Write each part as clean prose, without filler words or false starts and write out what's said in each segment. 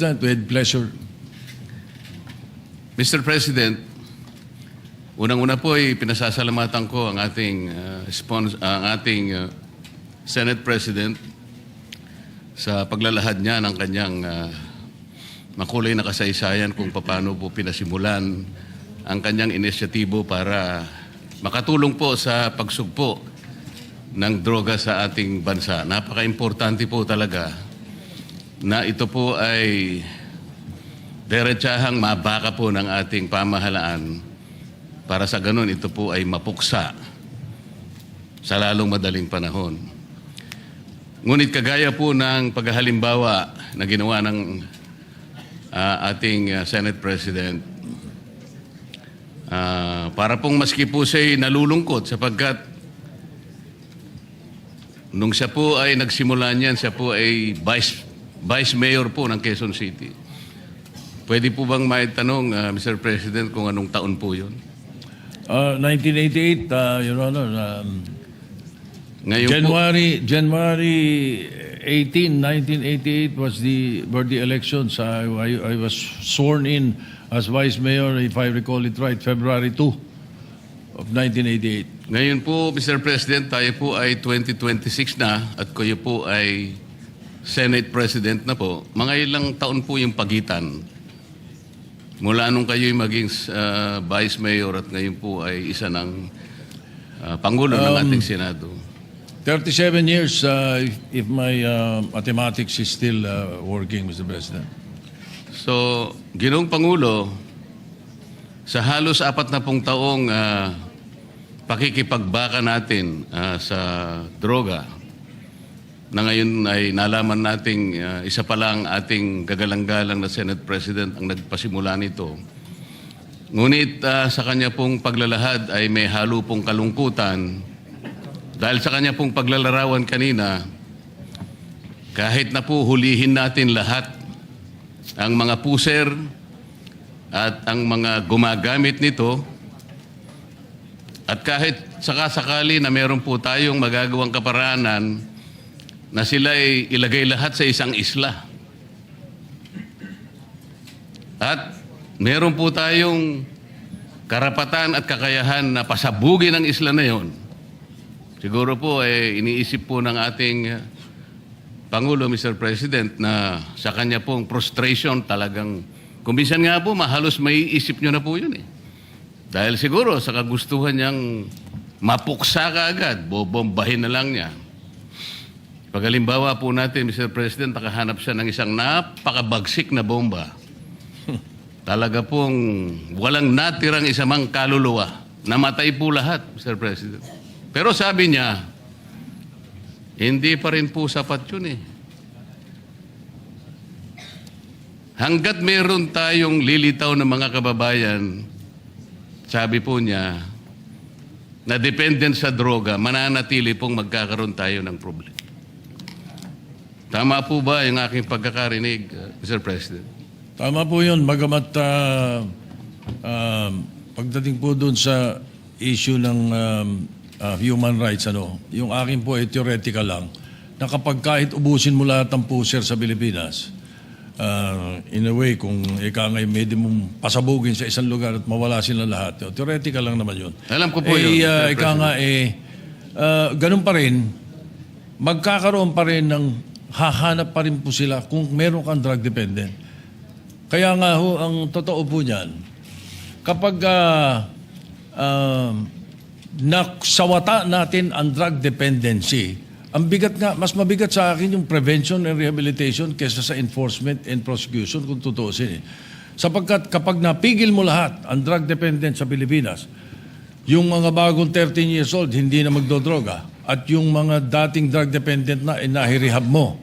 President, with pleasure. Mr. President, unang-una po ay pinasasalamatan ko ang ating Senate President sa paglalahad niya ng kanyang makulay na kasaysayan kung paano po pinasimulan ang kanyang inisyatibo para makatulong po sa pagsugpo ng droga sa ating bansa. Napaka-importante po talaga na ito po ay diretsahang mabaka po ng ating pamahalaan para sa ganun ito po ay mapuksa sa lalong madaling panahon. Ngunit kagaya po ng paghahalimbawa na ginawa ng ating Senate President, para pong maski po siya'y nalulungkot sapagkat nung siya po ay nagsimula niyan, siya po ay Vice Mayor po ng Quezon City. Pwede po bang maitanong, Mr. President, kung anong taon po yun? 1988, Your Honor. January 18, 1988 were the elections. I was sworn in as Vice Mayor, if I recall it right, February 2 of 1988. Ngayon po, Mr. President, tayo po ay 2026 na at kayo po ay Senate President na po. Mga ilang taon po yung pagitan mula nung kayo'y maging Vice Mayor at ngayon po ay isa ng Pangulo ng ating Senado. 37 years, if my mathematics is still working, Mr. President. So, Ginoong Pangulo, sa halos 40 taong pakikipagbaka natin sa droga, na ngayon ay nalaman nating isa pa lang ating gagalang-galang na Senate President ang nagpasimula nito. Ngunit sa kanya pong paglalahad ay may halo pong kalungkutan dahil sa kanya pong paglalarawan kanina, kahit na po hulihin natin lahat ang mga puser at ang mga gumagamit nito, at kahit sakasakali na meron po tayong magagawang kaparaanan na sila ay ilagay lahat sa isang isla. At meron po tayong karapatan at kakayahan na pasabugin ang isla na yon. Siguro po iniisip po ng ating Pangulo, Mr. President, na sa kanya pong frustration talagang, kuminsan nga po mahalos maiisip nyo na po yun eh. Dahil siguro sa kagustuhan niyang mapuksa ka agad, bobombahin na lang niya. Paghalimbawa po natin, Mr. President, nakahanap siya ng isang napakabagsik na bomba. Talaga pong walang natirang isamang kaluluwa. Namatay po lahat, Mr. President. Pero sabi niya, hindi pa rin po sapat yun eh. Hanggat meron tayong lilitaw ng mga kababayan, sabi po niya, na dependent sa droga, mananatili pong magkakaroon tayo ng problema. Tama po ba yung aking pagkakarinig, Mr. President? Tama po yun. Bagamat pagdating po doon sa issue ng human rights, yung akin po ay theoretical lang, na kapag kahit ubusin mo lahat ng puser sa Pilipinas, in a way, kung ika ngay medyo mong pasabugin sa isang lugar at mawala sila lahat, theoretical lang naman yun. Alam ko po yun. Ika nga ganun pa rin, magkakaroon pa rin ng hahanap pa rin po sila kung meron kang drug dependent. Kaya nga ho, ang totoo po niyan, kapag naksawata natin ang drug dependency, ang bigat nga, mas mabigat sa akin yung prevention and rehabilitation kaysa sa enforcement and prosecution kung tutuusin. Sapagkat kapag napigil mo lahat ang drug dependent sa Pilipinas, yung mga bagong 13 years old hindi na magdodroga, at yung mga dating drug dependent na inahirehab mo,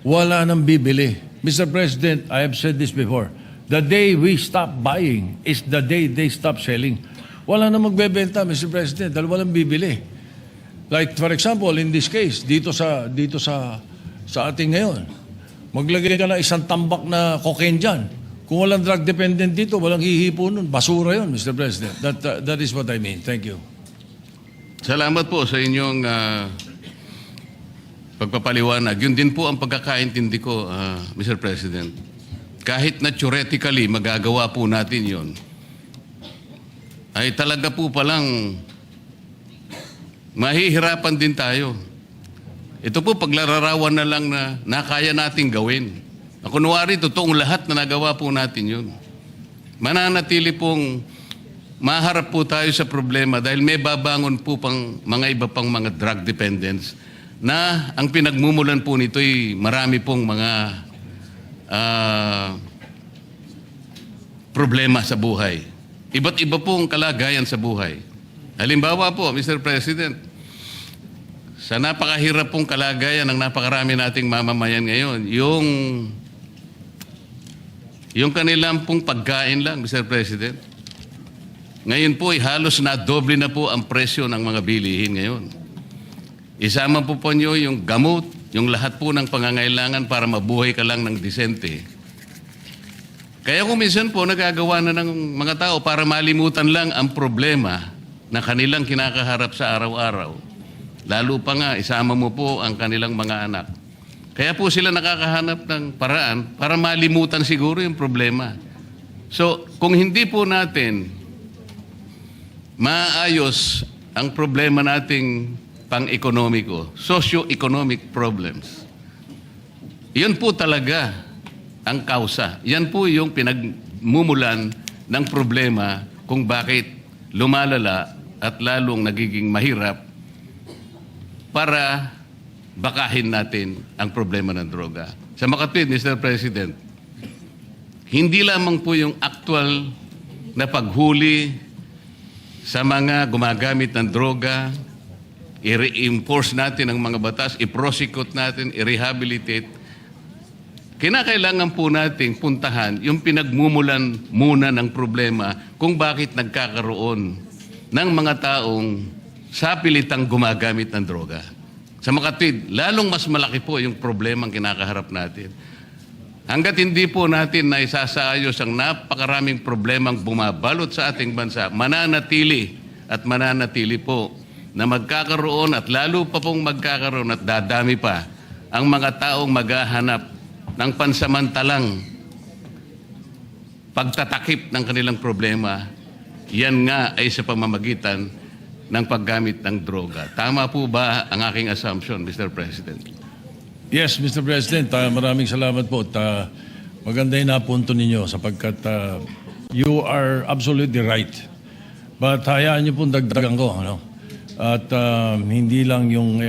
wala nang bibili. Mr. President, I have said this before, the day we stop buying is the day they stop selling. Wala nang magbebenta, Mr. President, dahil walang bibili. Like for example, in this case, dito sa ating ngayon, maglagay ka na isang tambak na cocaine dyan. Kung walang drug dependent dito, walang hihipo nun. Basura yun, Mr. President. That is what I mean. Thank you. Salamat po sa inyong pagpapaliwanag. Yun din po ang pagkakaintindi ko, Mr. President. kahit na theoretically magagawa po natin yon, ay talaga po palang mahihirapan din tayo. Ito po paglararawan na lang na kaya nating gawin. Kunwari, totoong lahat na nagawa po natin yun. Mananatili pong maharap po tayo sa problema dahil may babangon po pang mga iba pang mga drug dependents na ang pinagmumulan po nito ay marami pong mga problema sa buhay. Iba't iba pong kalagayan sa buhay. Halimbawa po, Mr. President, sa napakahirap pong kalagayan ng napakarami nating mamamayan ngayon, yung kanilang pong pagkain lang, Mr. President. Ngayon po ay halos na doble na po ang presyo ng mga bilihin ngayon. Isama po nyo yung gamot, yung lahat po ng pangangailangan para mabuhay ka lang ng disente. Kaya kung minsan po nagagawa na ng mga tao para malimutan lang ang problema na kanilang kinakaharap sa araw-araw. Lalo pa nga, isama mo po ang kanilang mga anak. Kaya po sila nakakahanap ng paraan para malimutan siguro yung problema. So, kung hindi po natin maayos ang problema nating pang-ekonomiko, socio-economic problems, yun po talaga ang kausa. Yan po yung pinagmumulan ng problema kung bakit lumalala at lalong nagiging mahirap para bakahin natin ang problema ng droga. Sa makatwid, Mr. President, hindi lamang po yung actual na paghuli sa mga gumagamit ng droga, i-reinforce natin ang mga batas, i-prosecute natin, i-rehabilitate. Kinakailangan po nating puntahan yung pinagmumulan muna ng problema kung bakit nagkakaroon ng mga taong sa pilitang gumagamit ng droga. Sa makatwid, lalong mas malaki po yung problema ang kinakaharap natin. Hanggat hindi po natin na isasaayos ang napakaraming problemang bumabalot sa ating bansa, mananatili po na magkakaroon at lalo pa pong magkakaroon at dadami pa ang mga taong maghahanap ng pansamantalang pagtatakip ng kanilang problema. Yan nga ay sa pamamagitan ng paggamit ng droga. Tama po ba ang aking assumption, Mr. President? Yes, Mr. President, maraming salamat po. At maganda yung napunto ninyo sapagkat you are absolutely right. But hayaan niyo pong dagdagan ko. Ano? At hindi lang yung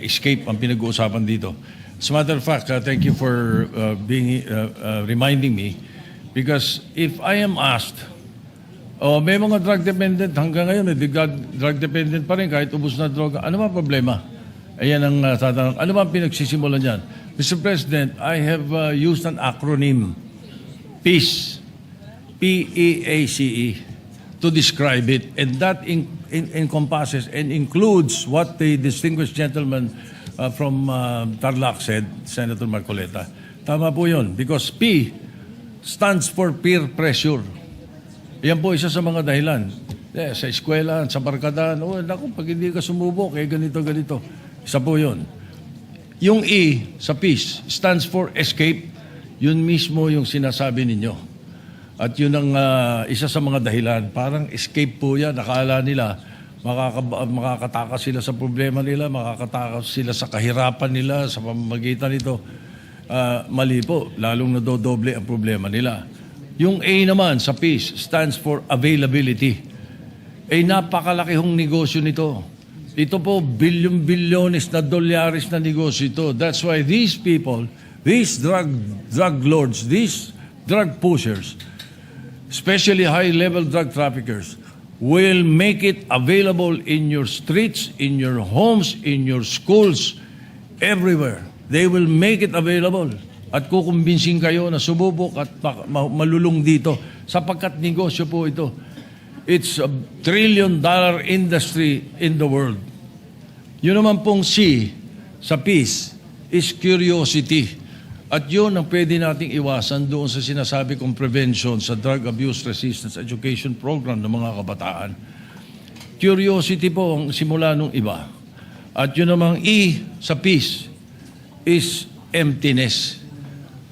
escape ang pinag-uusapan dito. As a matter of fact, thank you for reminding me because if I am asked, may mga drug dependent hanggang ngayon, drug dependent pa rin kahit ubos na droga. Ano ba problema? Ayan ang tatanong. Ano ba ang pinagsisimulan dyan? Mr. President, I have used an acronym, PEACE, P-E-A-C-E, to describe it. And that encompasses and includes what the distinguished gentleman from Tarlac said, Senator Marcoleta. Tama po yun. Because P stands for peer pressure. Yan po isa sa mga dahilan. Sa eskwela, sa barkadahan, naku, pag hindi ka sumubok, ganito. Isa po yun. Yung E sa peace stands for escape. Yun mismo yung sinasabi ninyo. At yun ang isa sa mga dahilan. Parang escape po yan. Nakala nila, makakatakas sila sa problema nila, makakatakas sila sa kahirapan nila, sa pamamagitan nito. Mali po. Lalong nadodoble ang problema nila. Yung A naman sa peace stands for availability. Napakalaki hong negosyo nito. Ito po, bilyon-bilyones na dolyares na negosyo ito. That's why these people, these drug lords, these drug pushers, especially high-level drug traffickers, will make it available in your streets, in your homes, in your schools, everywhere. They will make it available. At kukumbinsin kayo na sububok at malulung dito sapagkat negosyo po ito. It's a $1 trillion industry in the world. Yun naman pong C sa peace is curiosity. At yun ang pwede nating iwasan doon sa sinasabi kong prevention sa Drug Abuse Resistance Education Program ng mga kabataan. Curiosity po ang simula nung iba. At yun namang E sa peace is emptiness.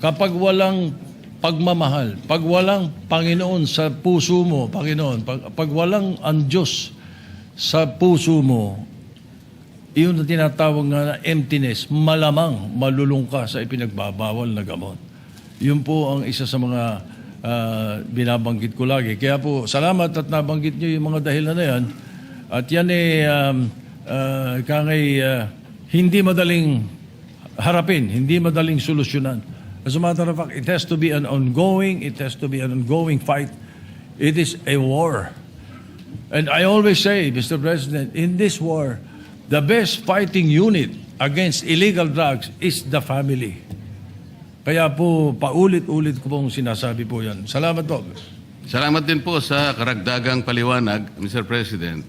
Kapag walang pagmamahal, pag walang Panginoon sa puso mo, Panginoon, pag walang ang Diyos sa puso mo, iyon na tinatawag nga na emptiness, malamang malulung ka sa ipinagbabawal na gamot. Yun po ang isa sa mga binabanggit ko lagi. Kaya po, salamat at nabanggit nyo yung mga dahilan na yan. At yan hindi madaling harapin, hindi madaling solusyonan. As a matter of fact, it has to be an ongoing fight. It is a war. And I always say, Mr. President, in this war, the best fighting unit against illegal drugs is the family. Kaya po, paulit-ulit ko pong sinasabi po yan. Salamat po. Salamat din po sa karagdagang paliwanag, Mr. President.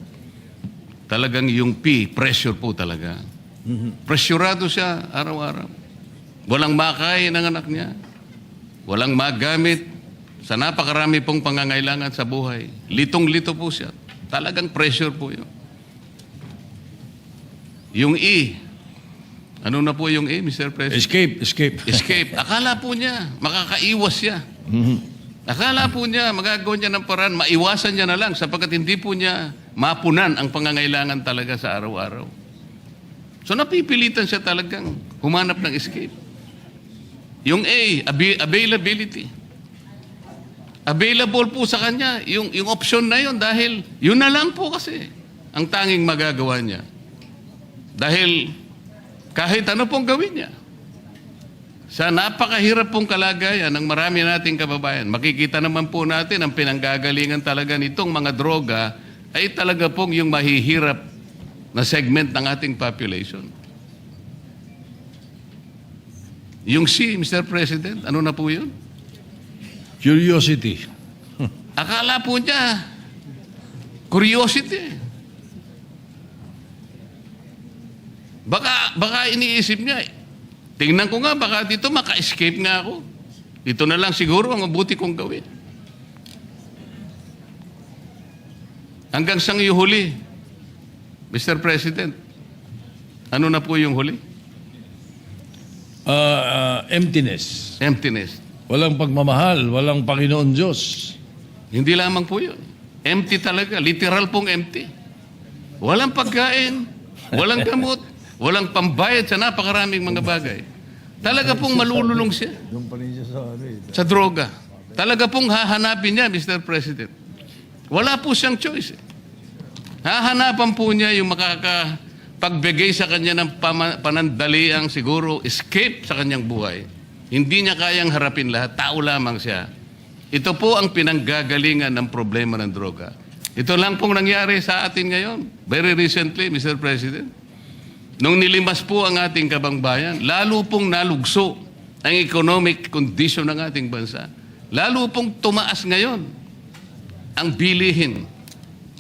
Talagang yung pressure po talaga. Pressurado siya araw-araw. Walang makain ng anak niya. Walang magamit sa napakarami pong pangangailangan sa buhay. Litong-lito po siya. Talagang pressure po yun. Yung ano na po yung Mr. President? Escape. Akala po niya, makakaiwas siya. Akala po niya, magagawa niya ng paraan, maiwasan niya na lang sapagkat hindi po niya mapunan ang pangangailangan talaga sa araw-araw. So napipilitan siya talagang humanap ng escape. Yung availability. Available po sa kanya yung option na yun dahil yun na lang po kasi ang tanging magagawa niya. Dahil kahit ano pong gawin niya. Sa napakahirap pong kalagayan ng marami nating kababayan, makikita naman po natin ang pinanggagalingan talaga nitong mga droga ay talaga pong yung mahihirap na segment ng ating population. Yung Mr. President, ano na po yun? Curiosity. Akala po niya, curiosity. Baka iniisip niya, tingnan ko nga, baka dito maka-escape nga ako. Ito na lang siguro ang mabuti kong gawin. Hanggang sang yung huli, Mr. President, ano na po yung huli? Emptiness. Emptiness. Walang pagmamahal, walang Panginoon Diyos. Hindi lamang po yun. Empty talaga. Literal pong empty. Walang pagkain, walang gamot, walang pambayad sa napakaraming mga bagay. Talaga pong malululong siya sa droga. Talaga pong hahanapin niya, Mr. President. Wala po siyang choice. Hahanapan po niya yung makakapagbigay sa kanya ng panandaliang siguro escape sa kanyang buhay. Hindi niya kayang harapin lahat. Tao lamang siya. Ito po ang pinanggagalingan ng problema ng droga. Ito lang pong nangyari sa atin ngayon. Very recently, Mr. President. Nung nilimas po ang ating kabangbayan, lalo pong nalugso ang economic condition ng ating bansa. Lalo pong tumaas ngayon ang bilihin.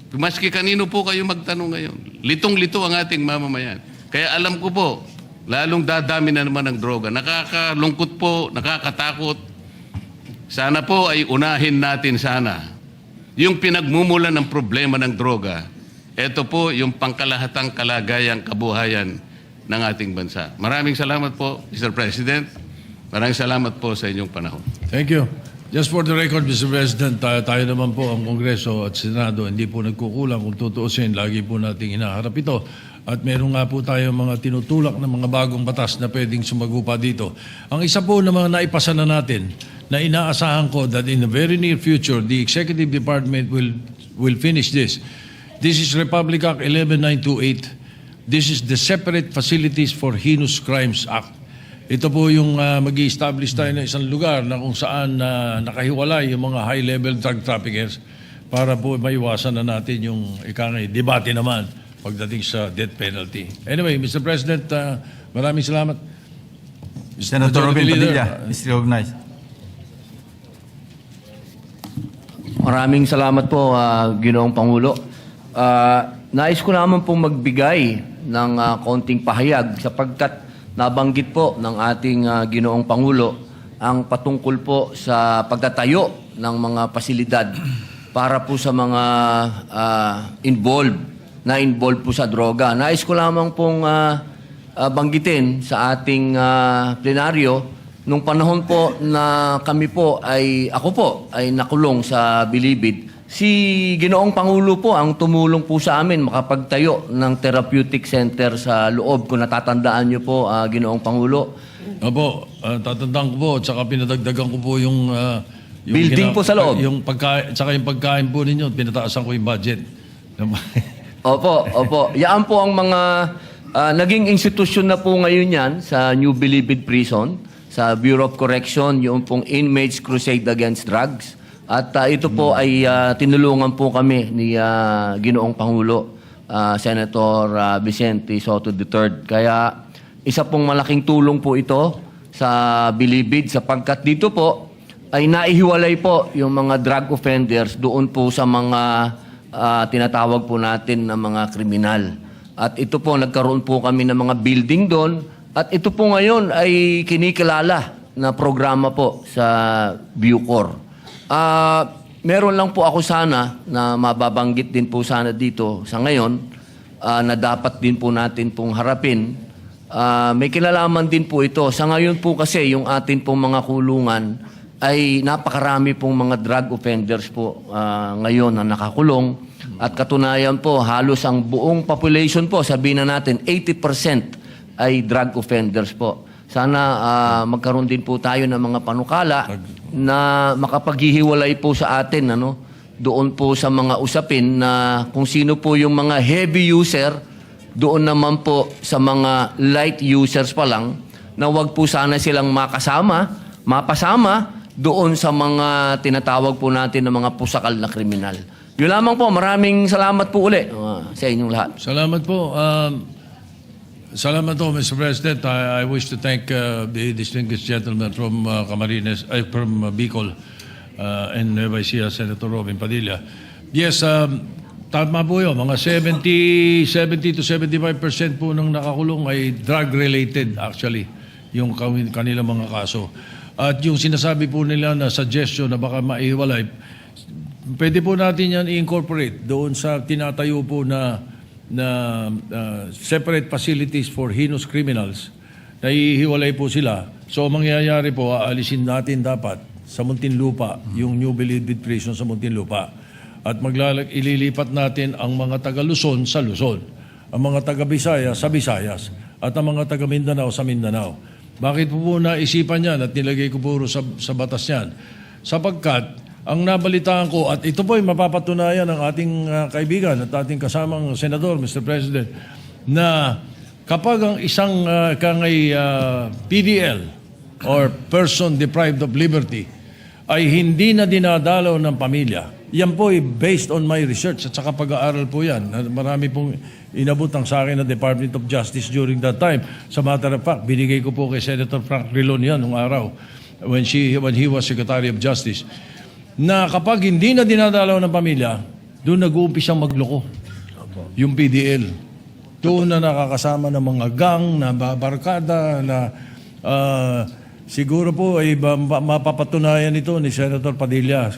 Maski kanino po kayo magtanong ngayon. Litong-lito ang ating mamamayan. Kaya alam ko po, lalong dadami na naman ang droga. Nakakalungkot po, nakakatakot. Sana po ay unahin natin sana yung pinagmumulan ng problema ng droga. Ito po yung pangkalahatang kalagayang kabuhayan ng ating bansa. Maraming salamat po, Mr. President. Maraming salamat po sa inyong panahon. Thank you. Just for the record, Mr. President, tayo naman po ang Kongreso at Senado, hindi po nagkukulang kung tutuusin. Lagi po nating hinaharap ito. At meron nga po tayo mga tinutulak na mga bagong batas na pwedeng sumagupa dito. Ang isa po na mga naipasa na natin, na inaasahan ko that in the very near future, the Executive Department will finish this. This is Republic Act 11928. This is the Separate Facilities for Heinous Crimes Act. Ito po yung mag-i-establish tayo ng isang lugar na kung saan nakahiwalay yung mga high-level drug traffickers para po maiwasan na natin yung debate naman pagdating sa death penalty. Anyway, Mr. President, maraming salamat. Senator Robin Padilla is recognized. Maraming salamat po, Ginoong Pangulo. Nais ko naman pong magbigay ng konting pahayag sapagkat nabanggit po ng ating Ginoong Pangulo ang patungkol po sa pagtatayo ng mga pasilidad para po sa mga involved po sa droga. Nais ko lamang pong banggitin sa ating plenaryo nung panahon po na ako po ay nakulong sa Bilibid, si Ginoong Pangulo po ang tumulong po sa amin makapagtayo ng therapeutic center sa loob. Kung natatandaan niyo po, Ginoong Pangulo. Opo, tatandaan ko po, at saka pinadagdagan ko po yung Building po sa loob. Yung pagkain po ninyo, pinataasan ko yung budget. Opo. Yan po ang mga naging institusyon na po ngayon yan sa New Bilibid Prison, sa Bureau of Correction, yung pong Inmates Crusade Against Drugs. At ito po ay tinulungan po kami ni Ginoong Pangulo, Senator Vicente Soto III. Kaya isa pong malaking tulong po ito sa Bilibid sapagkat dito po ay naihiwalay po yung mga drug offenders doon po sa mga tinatawag po natin na mga kriminal. At ito po, nagkaroon po kami ng mga building doon. At ito po ngayon ay kinikilala na programa po sa Bucor. Meron lang po ako sana na mababanggit din po sana dito sa ngayon na dapat din po natin pong harapin. May kinalaman din po ito. Sa ngayon po kasi yung atin pong mga kulungan ay napakarami pong mga drug offenders po ngayon na nakakulong. At katunayan po, halos ang buong population po, sabihin na natin, 80% ay drug offenders po. Sana magkaroon din po tayo ng mga panukala na makapaghihiwalay po sa atin, doon po sa mga usapin na kung sino po yung mga heavy user, doon naman po sa mga light users pa lang, na wag po sana silang mapasama doon sa mga tinatawag po natin ng mga pusakal na kriminal. Yun lamang po. Maraming salamat po uli sa inyong lahat. Salamat po. Salamat po, Mr. President. I wish to thank the distinguished gentleman from Camarines, from Bicol and Nueva Ecija, Senator Robin Padilla. Yes, tama po yun. Mga 70 to 75% po ng nakakulong ay drug-related actually, yung kanilang mga kaso. At yung sinasabi po nila na suggestion na baka maihiwalay, pwede po natin yan i-incorporate doon sa tinatayo po na separate facilities for heinous criminals. Naihiwalay po sila. So mangyayari po, aalisin natin dapat sa Muntinlupa, yung New Bilibid Prison sa Muntinlupa. At ililipat natin ang mga taga-Luzon sa Luzon, ang mga taga-Visayas sa Visayas, at ang mga taga-Mindanao sa Mindanao. Bakit po naisipan yan at nilagay ko puro sa batas yan? Sapagkat ang nabalitaan ko, at ito po ay mapapatunayan ng ating kaibigan at ating kasamang senador, Mr. President, na kapag ang isang PDL or person deprived of liberty ay hindi na dinadalaw ng pamilya, yan po ay based on my research at saka pag-aaral po yan. Marami pong inabot ang sa akin ng Department of Justice during that time. Sa matter of fact, binigay ko po kay Senator Frank Rilon yan nung araw when he was Secretary of Justice, na kapag hindi na dinadalaw ng pamilya, doon nag-uumpisang magloko. Yung PDL. Doon na nakakasama ng mga gang, na barkada, na siguro po ay mapapatunayan ito ni Senator Padilla.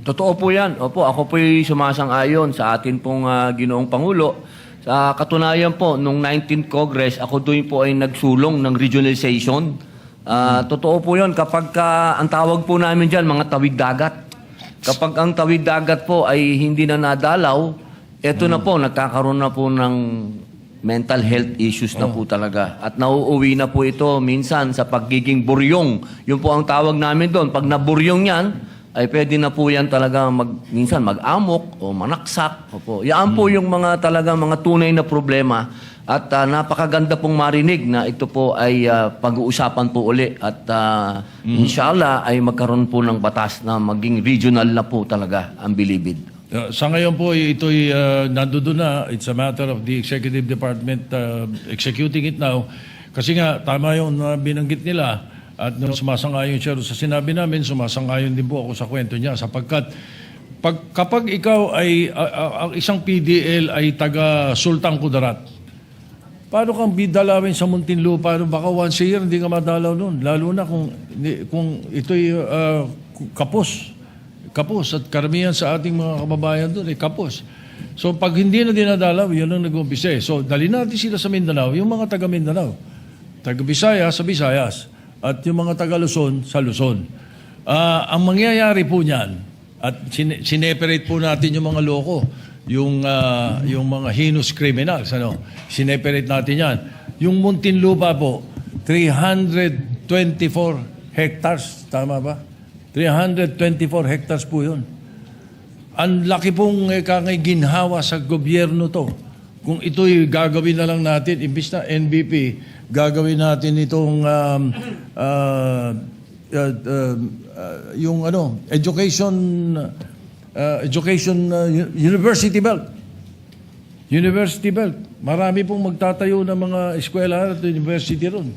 Totoo po yan. Opo, ako po'y sumasang-ayon sa atin pong Ginoong Pangulo. Sa katunayan po, nung 19th Congress, ako doon po ay nagsulong ng regionalization. Totoo po yun. Kapag ang tawag po namin dyan, mga tawid dagat. Kapag ang tawid dagat po ay hindi na nadalaw, eto na po, nagkakaroon na po ng mental health issues na po talaga. At nauuwi na po ito minsan sa pagiging buryong. Yun po ang tawag namin doon. Pag naburyong yan, ay pwede na po yan talaga minsan mag-amok o manaksak. Opo. Yan po yung mga talaga mga tunay na problema. At napakaganda pong marinig na ito po ay pag-uusapan po uli. At inshallah ay magkaroon po ng batas na maging regional na po talaga ang Bilibid. Sa ngayon po, ito'y nandoon na. It's a matter of the Executive Department executing it now. Kasi nga, tama yung binanggit nila. At nung sumasang-ayon siya sa sinabi namin, sumasang-ayon din po ako sa kwento niya. Sapagkat kapag ikaw ay, ang isang PDL ay taga Sultan Kudarat, paano kang bidalawin sa Muntinlupa? Baka once a year hindi ka madalaw noon. Lalo na kung ito'y kapos. Kapos. At karamihan sa ating mga kababayan doon ay kapos. So pag hindi na dinadalaw, yun ang nag-umpisa. So dali natin sila sa Mindanao, yung mga taga Mindanao. Taga Visayas sa Visayas. at yung mga taga Luzon sa Luzon. Ang mangyayari po niyan, at sineperate po natin yung mga loko, yung mga heinous criminals, sineperate natin yan. Yung Muntinlupa po, 324 hectares, tama ba? 324 hectares po yun. Ang laki pong ginhawa sa gobyerno to. Kung ito'y gagawin na lang natin, imbis na NBP, gagawin natin itong university belt. University belt. Marami pong magtatayo ng mga eskwela at university ron.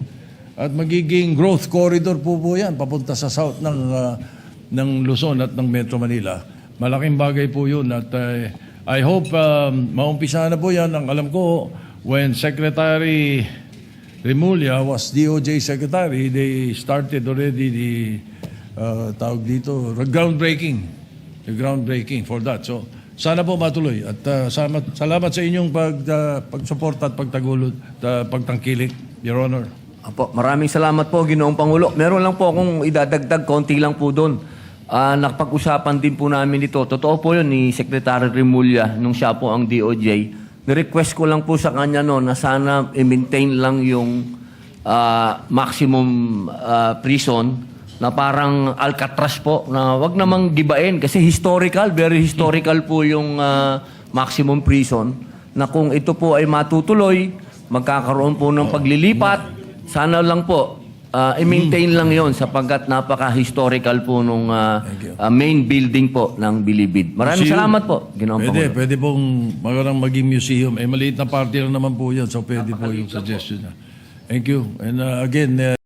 At magiging growth corridor po yan papunta sa south ng Luzon at ng Metro Manila. Malaking bagay po yun at I hope maumpisa na po yan. Ang alam ko, when Secretary Remulla was DOJ Secretary, they started already the groundbreaking for that. So, sana po matuloy at salamat sa inyong pagsuporta at pagtangkilik, Your Honor. Apo, maraming salamat po, Ginoong Pangulo. Meron lang po akong idadagdag, konti lang po doon. Nakapag-usapan din po namin ito. Totoo po yun ni Secretary Remulla nung siya po ang DOJ. Ni-request ko lang po sa kanya na sana i-maintain lang yung maximum prison na parang Alcatraz po, na wag namang gibain kasi very historical po yung maximum prison, na kung ito po ay matutuloy, magkakaroon po ng paglilipat, sana lang po i-maintain lang yon sapagkat napaka-historical po nung main building po ng Bilibid. Maraming Museum. salamat po, Ginoong Pangulo. Pwede pong maging museum. Maliit na party lang naman po yun, so pwede po yung suggestion niya. Thank you. And again,